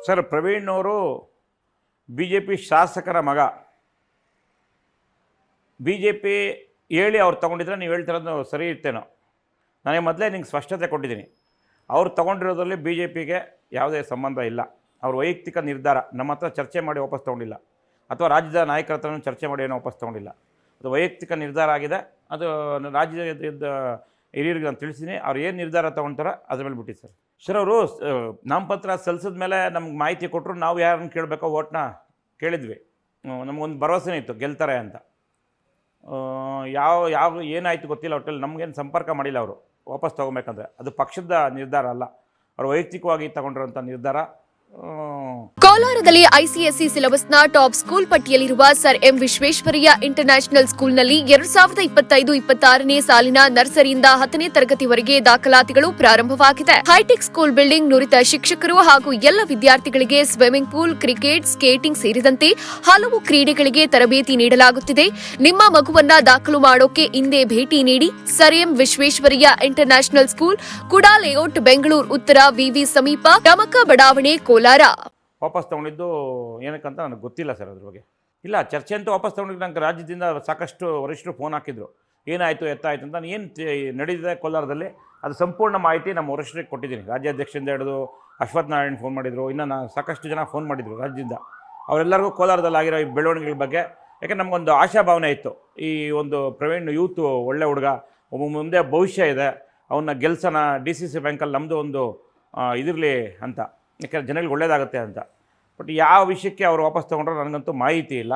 Sir, Praveen ಅವರು B J P ಶಾಸಕರ ಮಗ. ಬಿ ಜೆ ಪಿ ಹೇಳಿ ಅವ್ರು ತೊಗೊಂಡಿದ್ರೆ ನೀವು ಹೇಳ್ತಿರೋದು ಸರಿ ಇರ್ತೇನೋ. ನನಗೆ ಮೊದಲೇ ನಿಂಗೆ ಸ್ಪಷ್ಟತೆ ಕೊಟ್ಟಿದ್ದೀನಿ. ಅವ್ರು ತೊಗೊಂಡಿರೋದ್ರಲ್ಲಿ ಬಿ ಜೆ ಪಿಗೆ ಯಾವುದೇ ಸಂಬಂಧ ಇಲ್ಲ. ಅವ್ರ ವೈಯಕ್ತಿಕ ನಿರ್ಧಾರ. ನಮ್ಮ ಹತ್ರ ಚರ್ಚೆ ಮಾಡಿ ವಾಪಸ್ ತೊಗೊಂಡಿಲ್ಲ, ಅಥವಾ ರಾಜ್ಯದ ನಾಯಕರ ಹತ್ರನೂ ಚರ್ಚೆ ಮಾಡಿ ಏನೋ ವಾಪಸ್ ತೊಗೊಂಡಿಲ್ಲ. ಅದು ವೈಯಕ್ತಿಕ ನಿರ್ಧಾರ ಆಗಿದೆ. ಅದು ರಾಜ್ಯದ ಹಿರಿಯರಿಗೆ ನಾನು ತಿಳಿಸಿದ್ದೀನಿ. ಅವ್ರು ಏನು ನಿರ್ಧಾರ ತೊಗೊಳ್ತಾರೋ ಅದ್ರ ಮೇಲೆ ಬಿಟ್ಟಿದ್ದು ಸರ್. ಅವರು ನಾಮಪತ್ರ ಸಲ್ಲಿಸಿದ ಮೇಲೆ ನಮ್ಗೆ ಮಾಹಿತಿ ಕೊಟ್ಟರು. ನಾವು ಯಾರನ್ನು ಕೇಳಬೇಕೋ ಓಟ್ನ ಕೇಳಿದ್ವಿ. ನಮಗೊಂದು ಭರವಸೆನೇ ಇತ್ತು ಗೆಲ್ತಾರೆ ಅಂತ. ಯಾವ ಏನಾಯಿತು ಗೊತ್ತಿಲ್ಲ. ಒಟ್ಟಲ್ಲಿ ನಮಗೇನು ಸಂಪರ್ಕ ಮಾಡಿಲ್ಲ ಅವರು ವಾಪಸ್ ತೊಗೊಬೇಕಂದ್ರೆ. ಅದು ಪಕ್ಷದ ನಿರ್ಧಾರ ಅಲ್ಲ, ಅವರು ವೈಯಕ್ತಿಕವಾಗಿ ತಗೊಂಡಿರೋಂಥ ನಿರ್ಧಾರ. ಕೋಲಾರದಲ್ಲಿ ಐಸಿಎಸ್ಸಿ ಸಿಲೆಬಸ್ನ ಟಾಪ್ ಸ್ಕೂಲ್ ಪಟ್ಟಿಯಲ್ಲಿರುವ ಸರ್ ಎಂ ವಿಶ್ವೇಶ್ವರಯ್ಯ ಇಂಟರ್ನ್ಯಾಷನಲ್ ಸ್ಕೂಲ್ನಲ್ಲಿ 2025-26ನೇ ಸಾಲಿನ ನರ್ಸರಿಯಿಂದ 10ನೇ ತರಗತಿವರೆಗೆ ದಾಖಲಾತಿಗಳು ಪ್ರಾರಂಭವಾಗಿದೆ. ಹೈಟೆಕ್ ಸ್ಕೂಲ್ ಬಿಲ್ಡಿಂಗ್, ನುರಿತ ಶಿಕ್ಷಕರು ಹಾಗೂ ಎಲ್ಲ ವಿದ್ಯಾರ್ಥಿಗಳಿಗೆ ಸ್ವಿಮ್ಮಿಂಗ್ ಪೂಲ್, ಕ್ರಿಕೆಟ್, ಸ್ಕೇಟಿಂಗ್ ಸೇರಿದಂತೆ ಹಲವು ಕ್ರೀಡೆಗಳಿಗೆ ತರಬೇತಿ ನೀಡಲಾಗುತ್ತಿದೆ. ನಿಮ್ಮ ಮಗುವನ್ನ ದಾಖಲು ಮಾಡೋಕೆ ಇಂದೇ ಭೇಟಿ ನೀಡಿ. Sir M Visvesvaraya international school, ಕುಡಾ ಲೇಔಟ್, ಬೆಂಗಳೂರು ಉತ್ತರ, ವಿವಿ ಸಮೀಪ, ಟಮಕ ಬಡಾವಣೆ, ಕೋಲಾರ. ವಾಪಸ್ ತೊಗೊಂಡಿದ್ದು ಏನಕ್ಕಂತ ನನಗೆ ಗೊತ್ತಿಲ್ಲ ಸರ್. ಅದ್ರ ಬಗ್ಗೆ ಇಲ್ಲ ಚರ್ಚೆ ಅಂತೂ. ವಾಪಸ್ ತೊಗೊಂಡಿದ್ದು ನಂಗೆ ರಾಜ್ಯದಿಂದ ಸಾಕಷ್ಟು ವರಿಷ್ಠರು ಫೋನ್ ಹಾಕಿದ್ರು, ಏನಾಯಿತು ಎತ್ತಾಯಿತು ಅಂತ. ಏನು ನಡೀತಿದೆ ಕೋಲಾರದಲ್ಲಿ ಅದು ಸಂಪೂರ್ಣ ಮಾಹಿತಿ ನಮ್ಮ ವರಿಷ್ಠರಿಗೆ ಕೊಟ್ಟಿದ್ದೀನಿ. ರಾಜ್ಯಾಧ್ಯಕ್ಷರಿಂದ ಹಿಡಿದು ಅಶ್ವಥ್ ನಾರಾಯಣ್ ಫೋನ್ ಮಾಡಿದರು. ಇನ್ನು ಸಾಕಷ್ಟು ಜನ ಫೋನ್ ಮಾಡಿದರು ರಾಜ್ಯದಿಂದ. ಅವರೆಲ್ಲರಿಗೂ ಕೋಲಾರದಲ್ಲಿ ಆಗಿರೋ ಈ ಬೆಳವಣಿಗೆಗಳ ಬಗ್ಗೆ. ಯಾಕೆ ನಮಗೊಂದು ಆಶಾಭಾವನೆ ಇತ್ತು, ಈ ಒಂದು ಪ್ರವೀಣ್ ಯೂತು ಒಳ್ಳೆ ಹುಡುಗ, ಮುಂದೆ ಭವಿಷ್ಯ ಇದೆ, ಅವನ್ನ ಗೆಲ್ಸೋಣ, DCC ಬ್ಯಾಂಕಲ್ಲಿ ನಮ್ಮದು ಒಂದು ಇದಿರಲಿ ಅಂತ, ಯಾಕೆಂದರೆ ಜನಗಳಿಗೆ ಒಳ್ಳೇದಾಗುತ್ತೆ ಅಂತ. ಬಟ್ ಯಾವ ವಿಷಯಕ್ಕೆ ಅವರು ವಾಪಸ್ ತೊಗೊಂಡ್ರೆ ನನಗಂತೂ ಮಾಹಿತಿ ಇಲ್ಲ.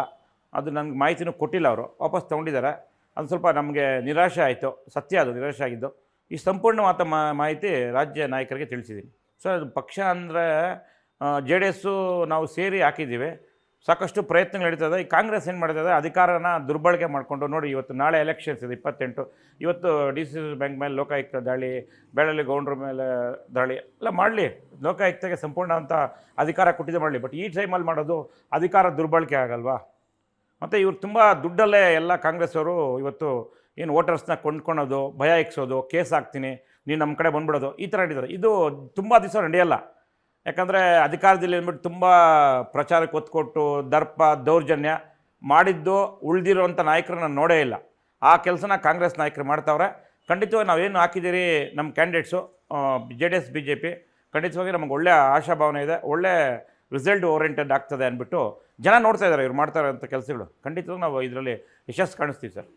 ಅದು ನನಗೆ ಮಾಹಿತಿನೂ ಕೊಟ್ಟಿಲ್ಲ. ಅವರು ವಾಪಸ್ ತೊಗೊಂಡಿದ್ದಾರೆ. ಅದು ಸ್ವಲ್ಪ ನಮಗೆ ನಿರಾಶೆ ಆಯಿತು. ಸತ್ಯ, ಅದು ನಿರಾಶೆ ಆಗಿದ್ದು. ಈ ಸಂಪೂರ್ಣವಾದ ಮಾಹಿತಿ ರಾಜ್ಯ ನಾಯಕರಿಗೆ ತಿಳಿಸಿದ್ದೀನಿ ಸರ್. ಅದು ಪಕ್ಷ ಅಂದರೆ JDS ನಾವು ಸೇರಿ ಹಾಕಿದ್ದೀವಿ. ಸಾಕಷ್ಟು ಪ್ರಯತ್ನಗಳು ನಡೀತದೆ. ಈ ಕಾಂಗ್ರೆಸ್ ಏನು ಮಾಡ್ತದೆ, ಅಧಿಕಾರನ ದುರ್ಬಳಕೆ ಮಾಡಿಕೊಂಡು. ನೋಡಿ, ಇವತ್ತು ನಾಳೆ ಎಲೆಕ್ಷನ್ಸ್ ಇದೆ 28. ಇವತ್ತು DCC ಬ್ಯಾಂಕ್ ಮೇಲೆ ಲೋಕಾಯುಕ್ತ ದಾಳಿ, ಬೆಳಲಿ ಗೌಂಡ್ರ ಮೇಲೆ ದಾಳಿ ಎಲ್ಲ ಮಾಡಲಿ. ಲೋಕಾಯುಕ್ತಗೆ ಸಂಪೂರ್ಣ ಅಂತ ಅಧಿಕಾರ ಕೊಟ್ಟಿದ್ದೆ ಮಾಡಲಿ. ಬಟ್ ಈ ಟೈಮಲ್ಲಿ ಮಾಡೋದು ಅಧಿಕಾರ ದುರ್ಬಳಕೆ ಆಗಲ್ವಾ? ಮತ್ತು ಇವ್ರು ತುಂಬ ದುಡ್ಡಲ್ಲೇ ಎಲ್ಲ ಕಾಂಗ್ರೆಸ್ ಅವರು ಇವತ್ತು ಏನು ವೋಟರ್ಸ್ನ ಕೊಂಡ್ಕೊಳೋದು, ಭಯ ಇಕ್ಸೋದು, ಕೇಸ್ ಹಾಕ್ತೀನಿ, ನೀನು ನಮ್ಮ ಕಡೆ ಬಂದ್ಬಿಡೋದು, ಈ ಥರ ನಡೀತಾರೆ. ಇದು ತುಂಬ ದಿವಸ ನಡೆಯಲ್ಲ. ಯಾಕಂದರೆ ಅಧಿಕಾರದಲ್ಲಿ ಅಂದ್ಬಿಟ್ಟು ತುಂಬ ಪ್ರಚಾರಕ್ಕೆ ಒತ್ತು ಕೊಟ್ಟು ದರ್ಪ ದೌರ್ಜನ್ಯ ಮಾಡಿದ್ದು ಉಳಿದಿರೋಂಥ ನಾಯಕರನ್ನ ನೋಡೇ ಇಲ್ಲ. ಆ ಕೆಲಸನ ಕಾಂಗ್ರೆಸ್ ನಾಯಕರು ಮಾಡ್ತಾವ್ರೆ. ಖಂಡಿತವಾಗಿ ನಾವೇನು ಹಾಕಿದ್ದೀರಿ ನಮ್ಮ ಕ್ಯಾಂಡಿಡೇಟ್ಸು JDS BJP, ಖಂಡಿತವಾಗಿ ನಮಗೆ ಒಳ್ಳೆಯ ಆಶಾಭಾವನೆ ಇದೆ. ಒಳ್ಳೆ ರಿಸಲ್ಟ್ ಓರಿಯೆಂಟೆಡ್ ಆಗ್ತದೆ ಅಂದ್ಬಿಟ್ಟು ಜನ ನೋಡ್ತಾ ಇದ್ದಾರೆ. ಇವ್ರು ಮಾಡ್ತಾರೆ ಅಂಥ ಕೆಲಸಗಳು. ಖಂಡಿತವಾಗಿ ನಾವು ಇದರಲ್ಲಿ ಯಶಸ್ಸು ಕಾಣಿಸ್ತೀವಿ ಸರ್.